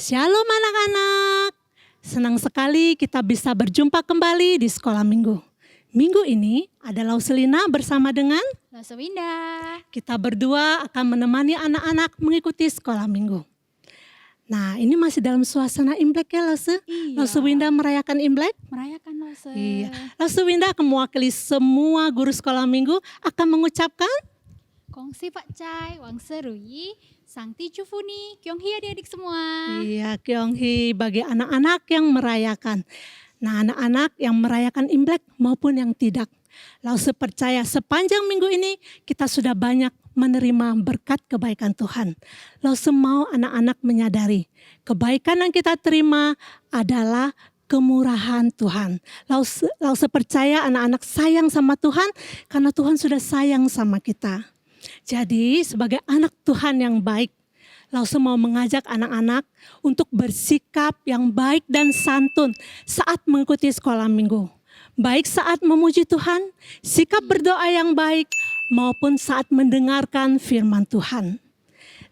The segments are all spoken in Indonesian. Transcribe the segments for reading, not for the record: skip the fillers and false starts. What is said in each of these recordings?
Shalom anak-anak, senang sekali kita bisa berjumpa kembali di sekolah minggu. Minggu ini ada Lauselina bersama dengan Lausewinda. kita berdua akan menemani anak-anak mengikuti sekolah minggu. Nah, ini masih dalam suasana Imlek ya Lause? Iya. Lausewinda merayakan Imlek? Merayakan Lause. Iya. Lausewinda akan mewakili semua guru sekolah minggu akan mengucapkan Kongsi Pak Cai, Wang Serui, Sangti Cufuni, Kyonghi adik-adik semua. Iya, Kyonghi bagi anak-anak yang merayakan. Nah, anak-anak yang merayakan Imlek maupun yang tidak. Lause percaya sepanjang minggu ini kita sudah banyak menerima berkat kebaikan Tuhan. Lause mau anak-anak menyadari kebaikan yang kita terima adalah kemurahan Tuhan. Lause percaya anak-anak sayang sama Tuhan karena Tuhan sudah sayang sama kita. Jadi sebagai anak Tuhan yang baik, Lause mau mengajak anak-anak untuk bersikap yang baik dan santun saat mengikuti sekolah minggu. Baik saat memuji Tuhan, sikap berdoa yang baik, maupun saat mendengarkan firman Tuhan.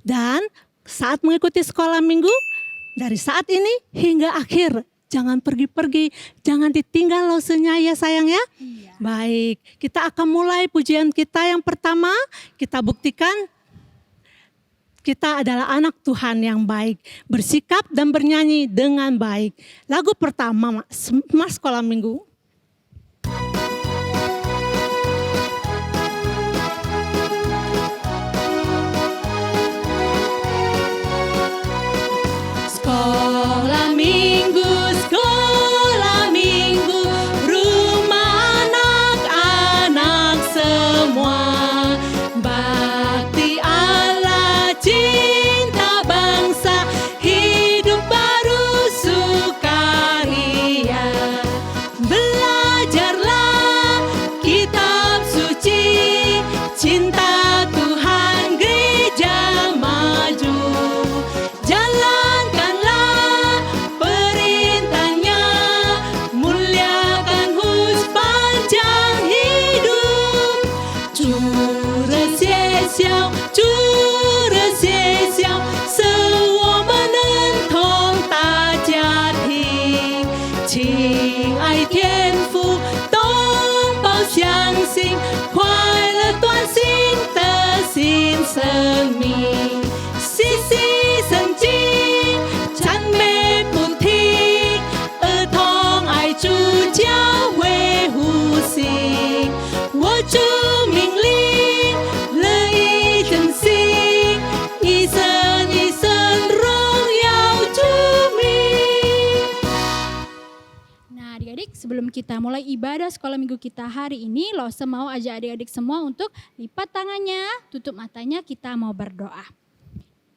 Dan saat mengikuti sekolah minggu, dari saat ini hingga akhir, jangan pergi-pergi, jangan ditinggal Lausenya ya sayang ya. Iya. Baik, kita akan mulai pujian kita yang pertama, kita buktikan kita adalah anak Tuhan yang baik, bersikap dan bernyanyi dengan baik. Lagu pertama, Mas Sekolah Minggu. Sekolah Minggu, sekolah Minggu, rumah anak-anak semua. Bakti Allah, cinta bangsa, hidup baru sukaria. Belajarlah kitab suci, cinta Tuhan gereja maju. Jalankanlah perintahnya, muliakan sepanjang hidup. Cure xie xiao, cure xie xiao, 使我们能同大家庭，亲爱天父，东宝相信，快乐短信的新生命。细细圣经，赞美不停，儿童爱主教会呼吸。我主命令，乐意遵行，一生一生荣耀主名。 Nah adik-adik, sebelum kita mulai ibadah sekolah minggu kita hari ini, Lause mau ajak adik-adik semua untuk lipat tangannya, tutup matanya, kita mau berdoa.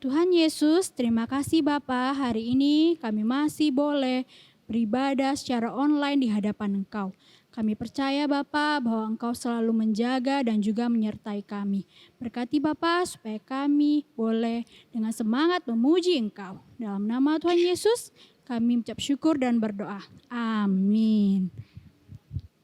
Tuhan Yesus, terima kasih Bapa, hari ini kami masih boleh beribadah secara online di hadapan Engkau. Kami percaya Bapa bahwa Engkau selalu menjaga dan juga menyertai kami. Berkati Bapa supaya kami boleh dengan semangat memuji Engkau. Dalam nama Tuhan Yesus kami mengucap syukur dan berdoa. Amin.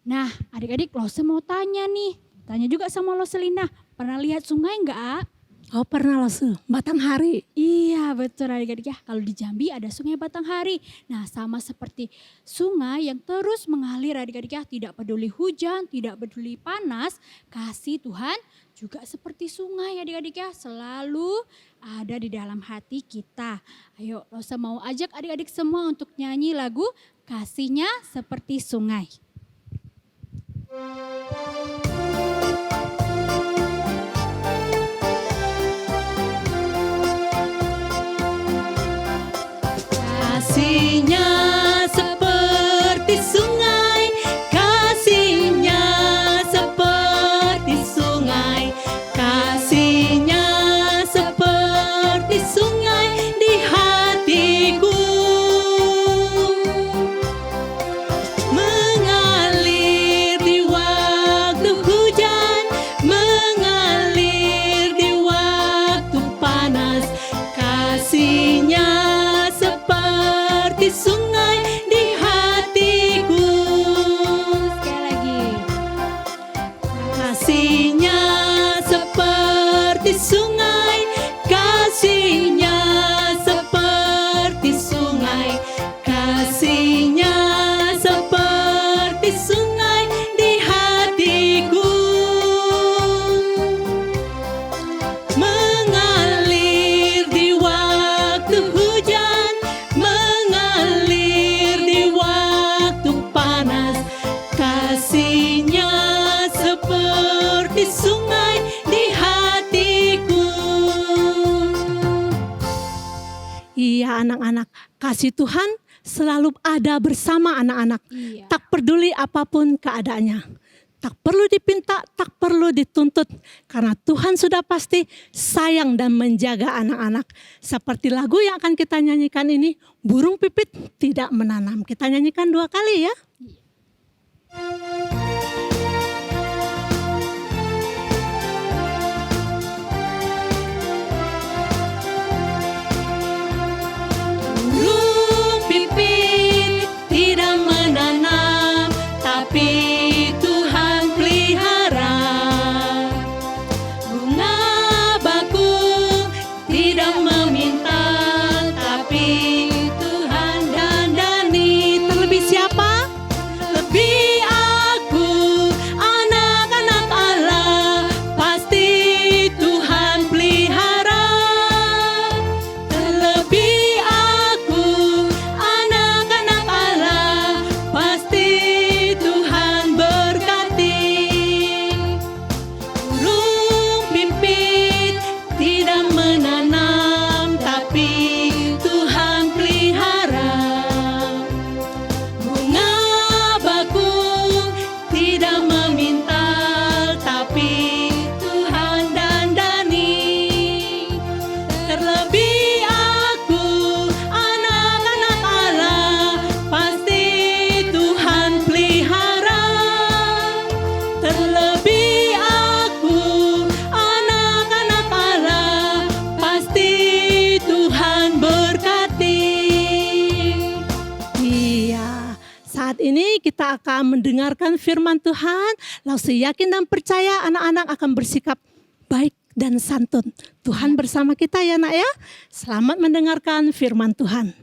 Nah adik-adik, Lause mau tanya nih. Tanya juga sama Lauselina, pernah lihat sungai enggak? Oh pernah Lause, Batanghari. Iya betul adik-adik ya, kalau di Jambi ada sungai Batanghari. Nah sama seperti sungai yang terus mengalir adik-adik ya, tidak peduli hujan, tidak peduli panas, kasih Tuhan juga seperti sungai adik-adik ya, selalu ada di dalam hati kita. Ayo Lause mau ajak adik-adik semua untuk nyanyi lagu Kasihnya Seperti Sungai. Kasihnya seperti sungai, kasihnya seperti sungai, kasihnya seperti sungai di hatiku. Mengalir di waktu hujan, mengalir di waktu panas, kasihnya seperti Iya anak-anak, kasih Tuhan selalu ada bersama anak-anak. Iya. Tak peduli apapun keadaannya. Tak perlu dipinta, tak perlu dituntut. Karena Tuhan sudah pasti sayang dan menjaga anak-anak. Seperti lagu yang akan kita nyanyikan ini, burung pipit tidak menanam. Kita nyanyikan 2 kali ya. Burung pipit tidak menanam, tapi Tuhan pelihara. Bunga bakung tidak meminta, tapi Tuhan dandani. Terlebih siapa? Lebih aku, anak-anak Allah, pasti Tuhan pelihara. Terlebih aku, anak-anak Allah, pasti Tuhan berkati. Burung pipit tidak menanam, tapi Tuhan pelihara. Bunga bakung tidak meminta, tapi Tuhan dandani. Terlebih aku, anak-anak Allah, pasti Tuhan pelihara. Terlebih aku, anak-anak Allah, pasti Tuhan berkati. Iya, saat ini kita akan mendengarkan firman Tuhan. Lalu saya yakin dan percaya anak-anak akan bersikap baik dan santun. Tuhan bersama kita ya nak ya. Selamat mendengarkan firman Tuhan.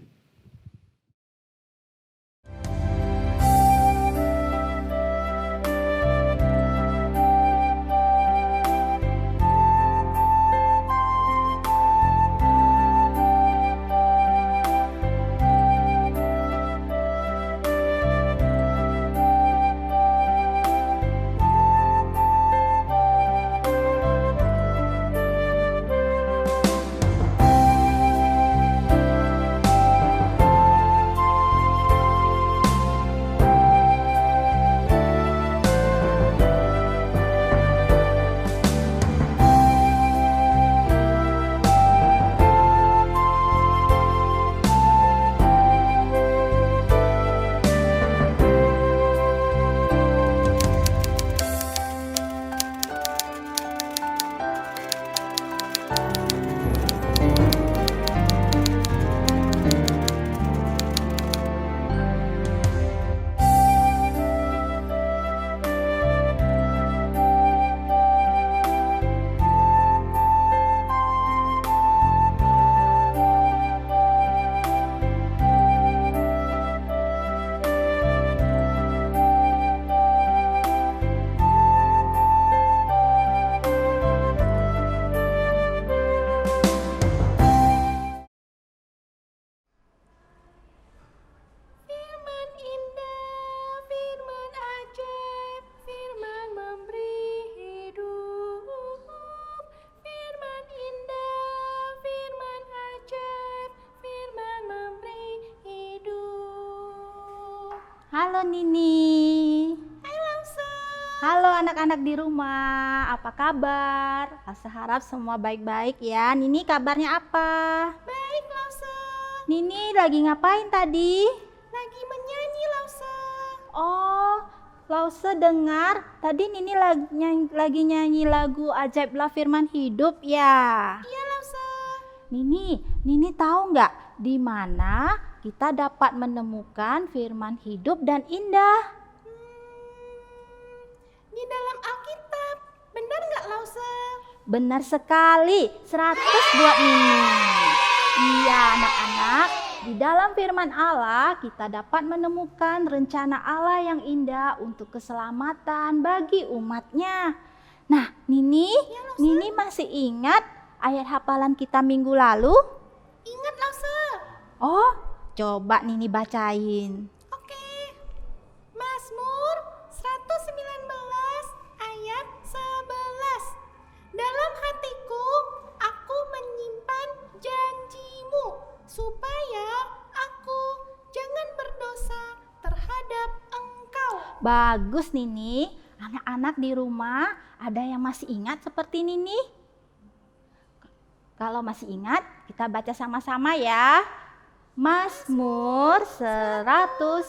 Firman indah, firman ajaib, firman memberi hidup. Firman indah, firman ajaib, firman memberi hidup. Halo Nini. Hai Lamsa. Halo anak-anak di rumah. Apa kabar? Saya harap semua baik-baik ya. Nini kabarnya apa? Baik Lamsa. Nini lagi ngapain tadi? Lagi menyanyi Lamsa. Oh, Lause dengar tadi Nini lagi nyanyi lagu Ajaiblah Firman Hidup ya. Iya Lamsa. Nini tahu nggak di mana kita dapat menemukan firman hidup dan indah? Di dalam Alkitab. Benar nggak Lamsa? Benar sekali, 100 buat Nini. Iya anak-anak, di dalam firman Allah kita dapat menemukan rencana Allah yang indah untuk keselamatan bagi umatnya. Nah Nini masih ingat ayat hafalan kita minggu lalu? Ingat Lamsa. Oh, coba Nini bacain. Oke. Mazmur 119 ayat 11. Dalam hatiku aku menyimpan janjimu supaya Bagus Nini. Anak-anak di rumah ada yang masih ingat seperti Nini? Kalau masih ingat, kita baca sama-sama ya. Mazmur 119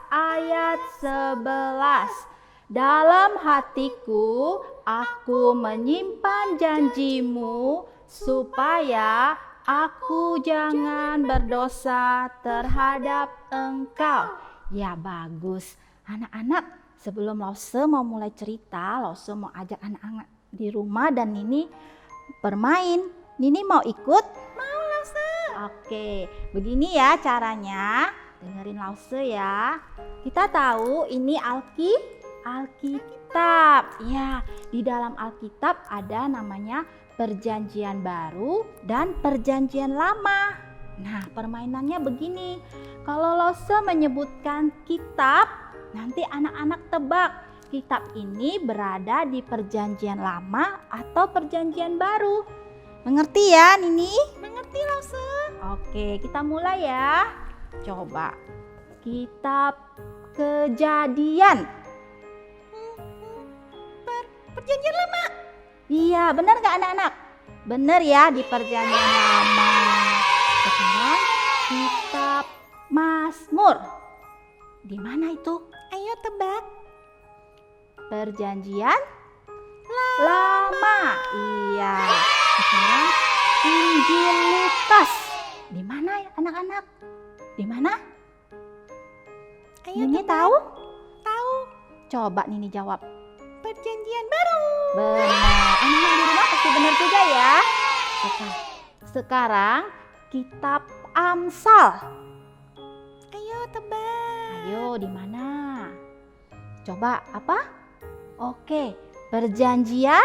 ayat 11. Dalam hatiku aku menyimpan janjimu supaya aku jangan berdosa terhadap Engkau. Ya bagus. Anak-anak, sebelum Lause mau mulai cerita, Lause mau ajak anak-anak di rumah dan Nini bermain. Nini mau ikut? Mau Lause. Oke, begini ya caranya. Dengerin Lause ya. Kita tahu ini Alkitab. Ya, di dalam Alkitab ada namanya Perjanjian Baru dan Perjanjian Lama. Nah, permainannya begini. Kalau Lause menyebutkan kitab, nanti anak-anak tebak kitab ini berada di Perjanjian Lama atau Perjanjian Baru. Mengerti ya, Nini? Mengerti, Lause. Oke, kita mulai ya. Coba. Kitab Kejadian. Perjanjian Lama. Iya, benar nggak anak-anak? Benar ya, di Perjanjian Lama. Sekarang kitab Mazmur. Di mana itu? Ayo tebak. Perjanjian Lama. Iya. Sekarang Injil Lukas. Di mana ya anak-anak? Di mana? Ayo Nini tahu? Tahu. Coba Nini jawab. Perjanjian Baru. Benar. Anak-anak di rumah pasti benar juga ya. Sekarang kitab Amsal. Ayo tebak. Ayo di mana? Coba apa? Oke, Perjanjian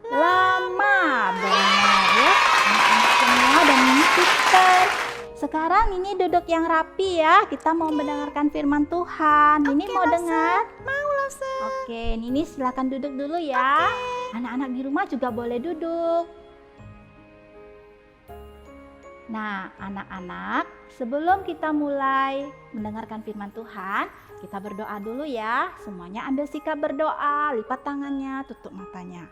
Lama. Benar ya. Anak-anak semua dan Nini pintar. Sekarang Nini duduk yang rapi ya. Kita mau mendengarkan firman Tuhan. Nini mau dengar? Mau Lause. Oke, Nini silakan duduk dulu ya. Anak-anak di rumah juga boleh duduk. Nah, anak-anak, sebelum kita mulai mendengarkan firman Tuhan, kita berdoa dulu ya. Semuanya ambil sikap berdoa, lipat tangannya, tutup matanya.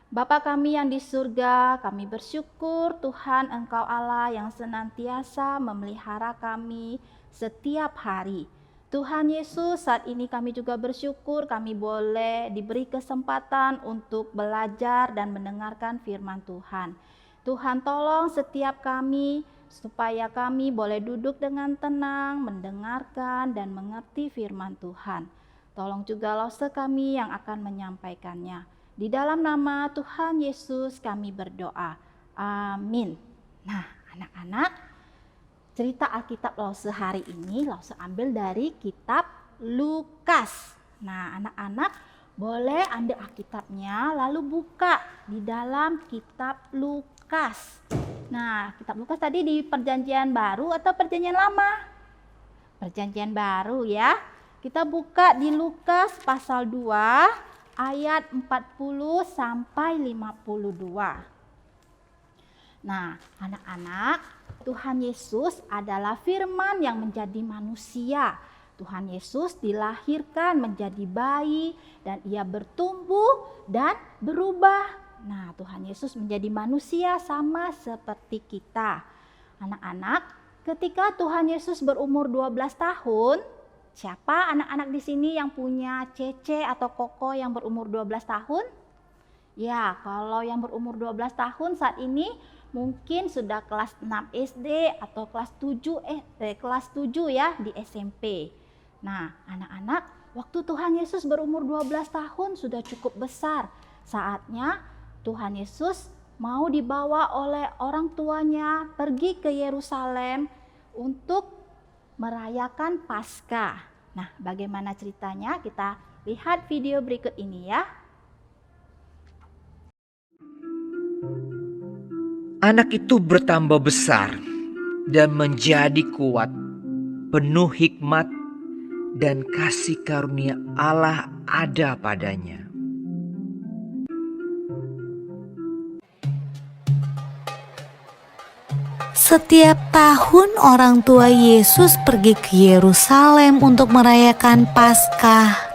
Bapa kami yang di surga, kami bersyukur Tuhan Engkau Allah yang senantiasa memelihara kami setiap hari. Tuhan Yesus, saat ini kami juga bersyukur kami boleh diberi kesempatan untuk belajar dan mendengarkan firman Tuhan. Tuhan tolong setiap kami supaya kami boleh duduk dengan tenang, mendengarkan dan mengerti firman Tuhan. Tolong juga Lause kami yang akan menyampaikannya. Di dalam nama Tuhan Yesus kami berdoa. Amin. Nah, anak-anak, cerita Alkitab Lause hari ini Lause ambil dari kitab Lukas. Nah, anak-anak boleh ambil Alkitabnya lalu buka di dalam kitab Lukas. Nah, kitab Lukas tadi di Perjanjian Baru atau Perjanjian Lama? Perjanjian Baru ya. Kita buka di Lukas pasal 2 ayat 40 sampai 52. Nah, anak-anak, Tuhan Yesus adalah firman yang menjadi manusia. Tuhan Yesus dilahirkan menjadi bayi dan ia bertumbuh dan berubah. Nah, Tuhan Yesus menjadi manusia sama seperti kita. Anak-anak, ketika Tuhan Yesus berumur 12 tahun, siapa anak-anak di sini yang punya Cece atau Koko yang berumur 12 tahun? Ya, kalau yang berumur 12 tahun saat ini mungkin sudah kelas 6 SD atau kelas 7 ya di SMP. Nah, anak-anak, waktu Tuhan Yesus berumur 12 tahun sudah cukup besar. Saatnya Tuhan Yesus mau dibawa oleh orang tuanya pergi ke Yerusalem untuk merayakan Paskah. Nah, bagaimana ceritanya? Kita lihat video berikut ini ya. Anak itu bertambah besar dan menjadi kuat, penuh hikmat dan kasih karunia Allah ada padanya. Setiap tahun orang tua Yesus pergi ke Yerusalem untuk merayakan Paskah.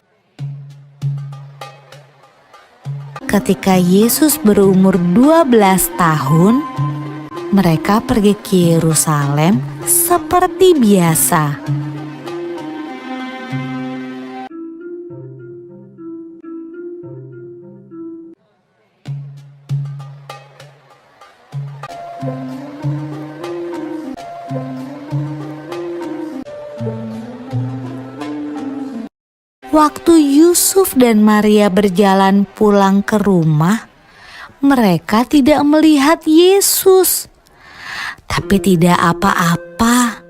Ketika Yesus berumur 12 tahun, mereka pergi ke Yerusalem seperti biasa. Waktu Yusuf dan Maria berjalan pulang ke rumah, mereka tidak melihat Yesus. Tapi tidak apa-apa.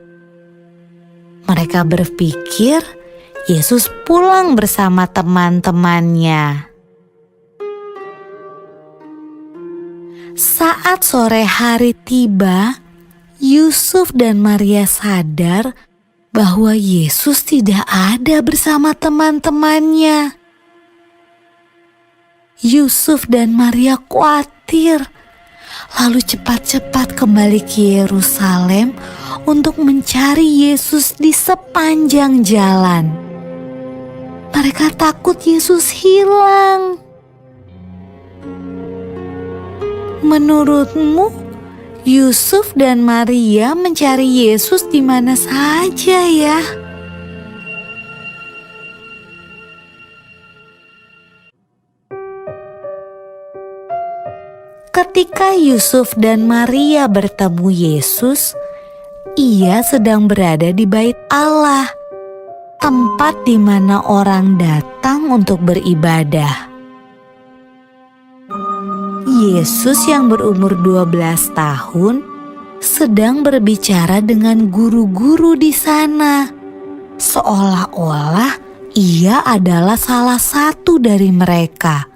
Mereka berpikir Yesus pulang bersama teman-temannya. Saat sore hari tiba, Yusuf dan Maria sadar bahwa Yesus tidak ada bersama teman-temannya. Yusuf dan Maria khawatir, lalu cepat-cepat kembali ke Yerusalem untuk mencari Yesus di sepanjang jalan. Mereka takut Yesus hilang. Menurutmu, Yusuf dan Maria mencari Yesus di mana saja ya? Ketika Yusuf dan Maria bertemu Yesus, ia sedang berada di Bait Allah, tempat di mana orang datang untuk beribadah. Yesus yang berumur 12 tahun sedang berbicara dengan guru-guru di sana, seolah-olah ia adalah salah satu dari mereka.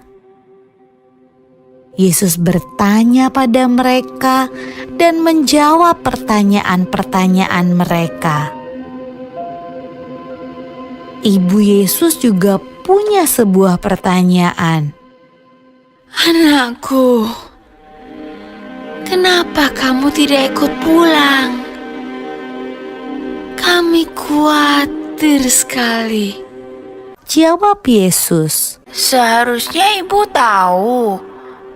Yesus bertanya pada mereka dan menjawab pertanyaan-pertanyaan mereka. Ibu Yesus juga punya sebuah pertanyaan. Anakku, kenapa kamu tidak ikut pulang? Kami khawatir sekali. Jawab Yesus. Seharusnya ibu tahu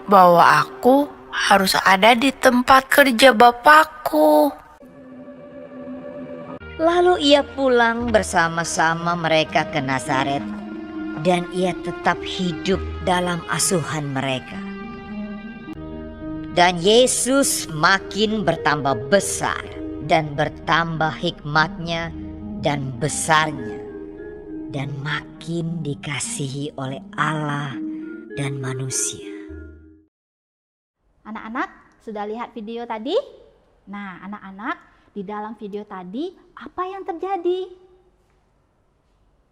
bahwa aku harus ada di tempat kerja Bapakku. Lalu ia pulang bersama-sama mereka ke Nazaret, dan ia tetap hidup dalam asuhan mereka. Dan Yesus makin bertambah besar dan bertambah hikmatnya dan besarnya, dan makin dikasihi oleh Allah dan manusia. Anak-anak, sudah lihat video tadi? Nah, anak-anak, di dalam video tadi apa yang terjadi?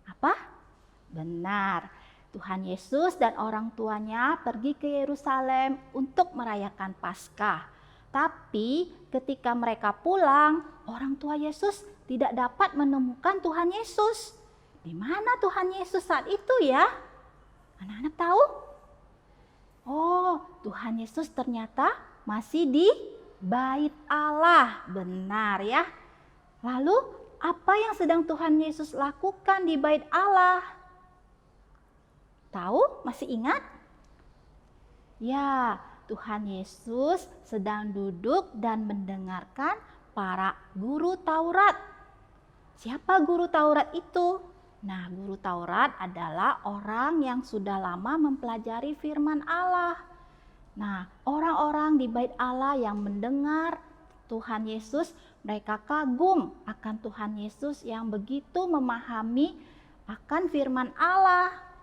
Apa? Benar, Tuhan Yesus dan orang tuanya pergi ke Yerusalem untuk merayakan Paskah. Tapi ketika mereka pulang, orang tua Yesus tidak dapat menemukan Tuhan Yesus. Di mana Tuhan Yesus saat itu ya? Anak-anak tahu? Oh, Tuhan Yesus ternyata masih di Bait Allah. Benar ya. Lalu apa yang sedang Tuhan Yesus lakukan di Bait Allah? Tahu? Masih ingat? Ya, Tuhan Yesus sedang duduk dan mendengarkan para guru Taurat. Siapa guru Taurat itu? Nah, guru Taurat adalah orang yang sudah lama mempelajari firman Allah. Nah, orang-orang di Bait Allah yang mendengar Tuhan Yesus, mereka kagum akan Tuhan Yesus yang begitu memahami akan firman Allah.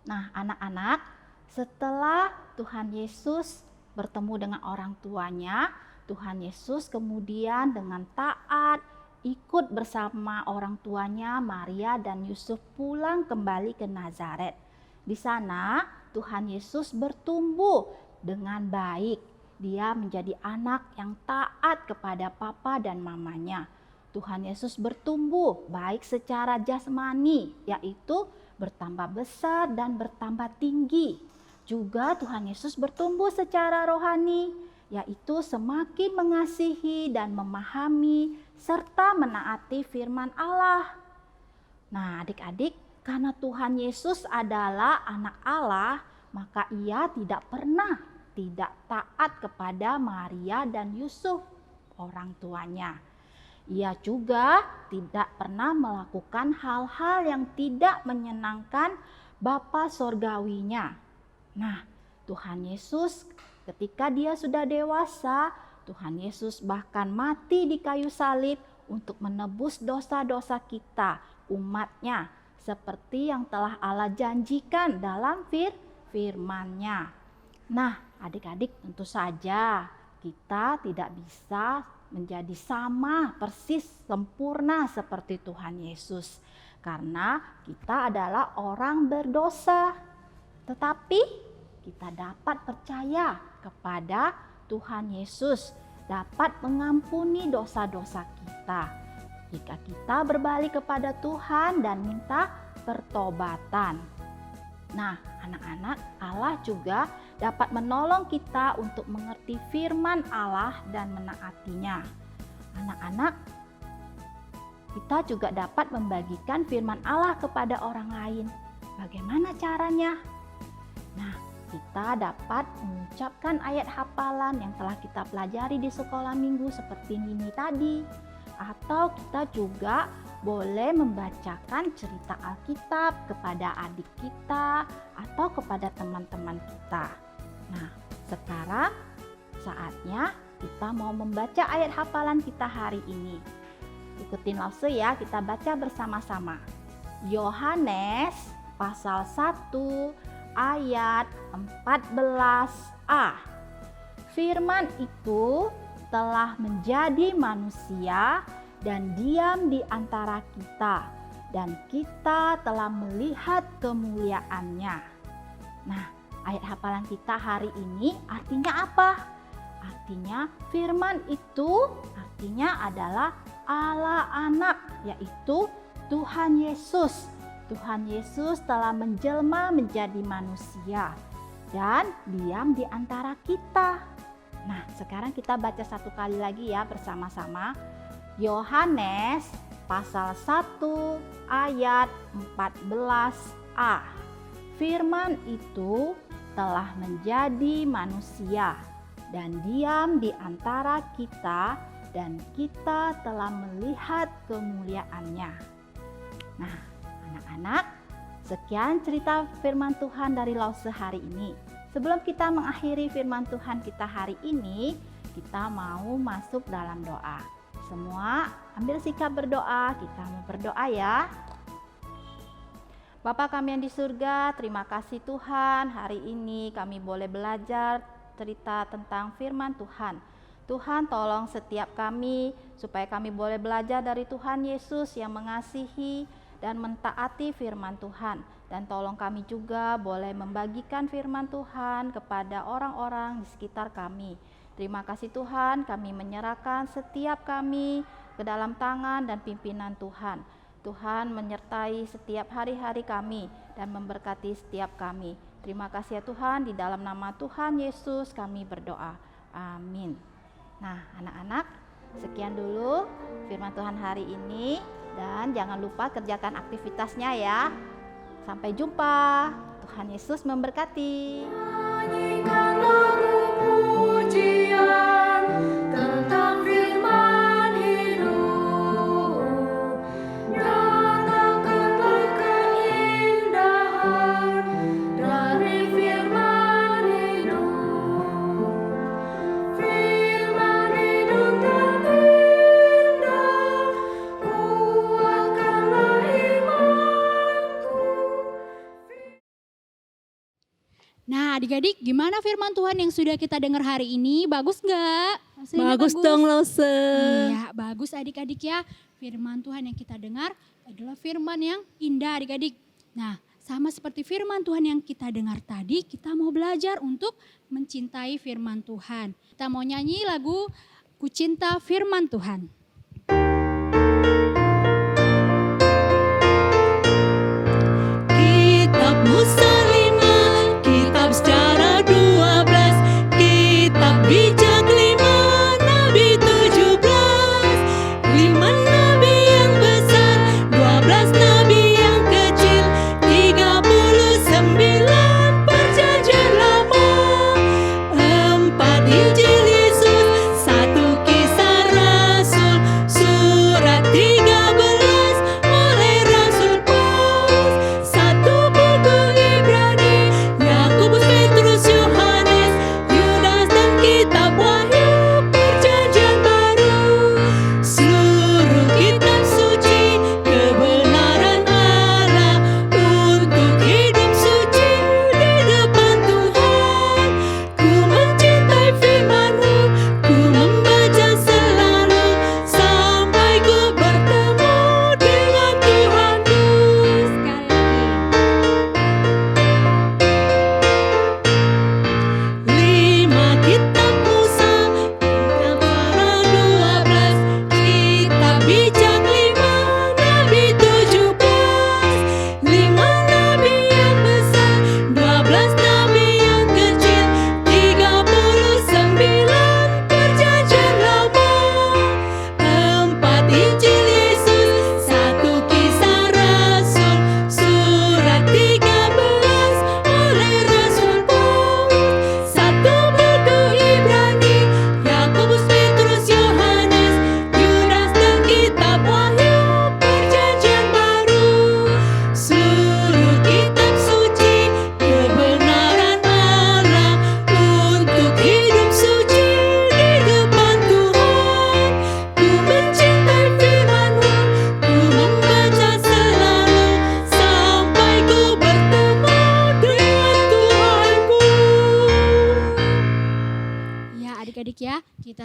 Nah, anak-anak, setelah Tuhan Yesus bertemu dengan orang tuanya, Tuhan Yesus kemudian dengan taat ikut bersama orang tuanya Maria dan Yusuf pulang kembali ke Nazaret. Di sana Tuhan Yesus bertumbuh dengan baik. Dia menjadi anak yang taat kepada papa dan mamanya. Tuhan Yesus bertumbuh baik secara jasmani, yaitu bertambah besar dan bertambah tinggi. Juga Tuhan Yesus bertumbuh secara rohani. yaitu semakin mengasihi dan memahami serta menaati firman Allah. Nah, adik-adik, karena Tuhan Yesus adalah anak Allah, maka ia tidak pernah tidak taat kepada Maria dan Yusuf, orang tuanya. Ia juga tidak pernah melakukan hal-hal yang tidak menyenangkan Bapa Sorgawinya. Nah, Tuhan Yesus ketika dia sudah dewasa, Tuhan Yesus bahkan mati di kayu salib untuk menebus dosa-dosa kita, umatnya, seperti yang telah Allah janjikan dalam firman-Nya. Nah, adik-adik, tentu saja kita tidak bisa menjadi sama persis sempurna seperti Tuhan Yesus, karena kita adalah orang berdosa. Tetapi kita dapat percaya kepada Tuhan Yesus, dapat mengampuni dosa-dosa kita jika kita berbalik kepada Tuhan dan minta pertobatan. Nah, anak-anak, Allah juga dapat menolong kita untuk mengerti firman Allah dan menaatinya. Anak-anak, kita juga dapat membagikan firman Allah kepada orang lain. Bagaimana caranya? Nah, kita dapat mengucapkan ayat hafalan yang telah kita pelajari di sekolah minggu seperti Nini tadi. Atau kita juga boleh membacakan cerita Alkitab kepada adik kita atau kepada teman-teman kita. Nah, sekarang saatnya kita mau membaca ayat hafalan kita hari ini. Ikutin Lause ya, kita baca bersama-sama. Yohanes pasal 1 ayat 14a. Firman itu telah menjadi manusia dan diam di antara kita, dan kita telah melihat kemuliaannya. Nah, ayat hafalan kita hari ini artinya apa? Artinya firman itu artinya adalah Allah anak, yaitu Tuhan Yesus. Tuhan Yesus telah menjelma menjadi manusia dan diam di antara kita. Nah, sekarang kita baca satu kali lagi ya bersama-sama. Yohanes pasal 1 ayat 14a. Firman itu telah menjadi manusia dan diam di antara kita, dan kita telah melihat kemuliaannya. Nah, anak-anak, sekian cerita firman Tuhan dari Lause hari ini. Sebelum kita mengakhiri firman Tuhan kita hari ini, kita mau masuk dalam doa. Semua ambil sikap berdoa, kita mau berdoa ya. Bapa kami yang di surga, terima kasih Tuhan, hari ini kami boleh belajar cerita tentang firman Tuhan. Tuhan, tolong setiap kami supaya kami boleh belajar dari Tuhan Yesus yang mengasihi dan mentaati firman Tuhan. Dan tolong kami juga boleh membagikan firman Tuhan kepada orang-orang di sekitar kami. Terima kasih Tuhan, kami menyerahkan setiap kami ke dalam tangan dan pimpinan Tuhan. Tuhan menyertai setiap hari-hari kami dan memberkati setiap kami. Terima kasih ya Tuhan, di dalam nama Tuhan Yesus kami berdoa. Amin. Nah, anak-anak, sekian dulu firman Tuhan hari ini, dan jangan lupa kerjakan aktivitasnya ya. Sampai jumpa. Tuhan Yesus memberkati. Nyanyikan lagu pujian tentang firman hidup. Nyatakanlah keindahan dari firman hidup. Firman hidup terindah, kuatkanlah imanku. Nah, adik-adik, gimana firman Tuhan yang sudah kita dengar hari ini? Bagus nggak? Hasilnya Bagus dong Lause. Iya, bagus adik-adik ya. Firman Tuhan yang kita dengar adalah firman yang indah adik-adik. Nah, sama seperti firman Tuhan yang kita dengar tadi, kita mau belajar untuk mencintai firman Tuhan. Kita mau nyanyi lagu Ku Cinta Firman Tuhan. Kitab Musa 5, Kitab Sejarah 12, Kitab Bijak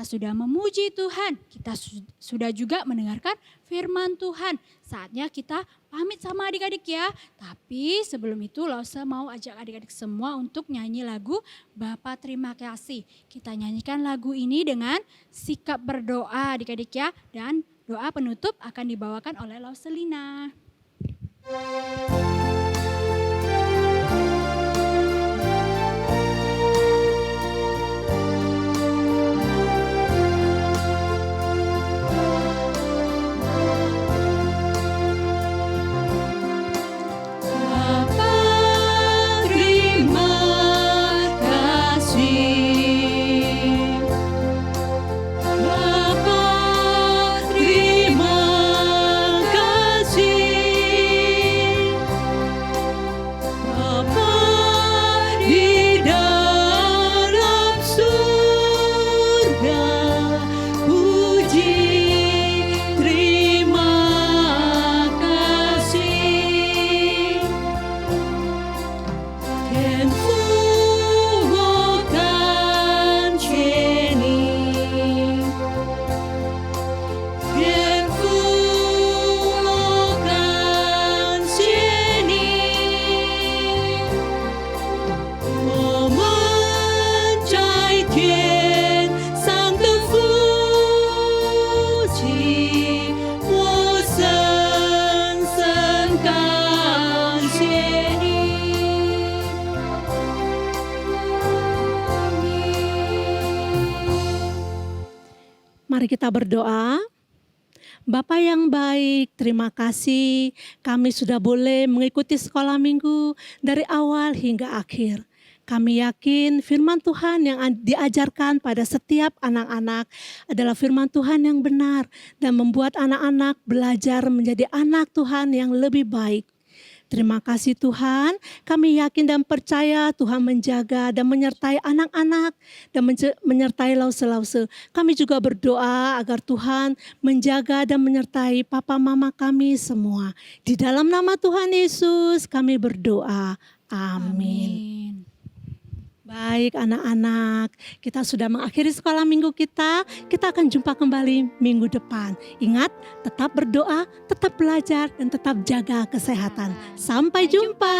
kita sudah memuji Tuhan, kita sudah juga mendengarkan firman Tuhan. Saatnya kita pamit sama adik-adik ya. Tapi sebelum itu Lause mau ajak adik-adik semua untuk nyanyi lagu Bapa Terima Kasih. Kita nyanyikan lagu ini dengan sikap berdoa adik-adik ya. Dan doa penutup akan dibawakan oleh Lauselina. Mari kita berdoa. Bapa yang baik, terima kasih kami sudah boleh mengikuti sekolah minggu dari awal hingga akhir. Kami yakin firman Tuhan yang diajarkan pada setiap anak-anak adalah firman Tuhan yang benar dan membuat anak-anak belajar menjadi anak Tuhan yang lebih baik. Terima kasih Tuhan, kami yakin dan percaya Tuhan menjaga dan menyertai anak-anak dan menyertai Lause-Lause. Kami juga berdoa agar Tuhan menjaga dan menyertai papa mama kami semua. Di dalam nama Tuhan Yesus kami berdoa. Amin. Baik anak-anak, kita sudah mengakhiri sekolah minggu kita. Kita akan jumpa kembali minggu depan. Ingat, tetap berdoa, tetap belajar, dan tetap jaga kesehatan. Sampai jumpa.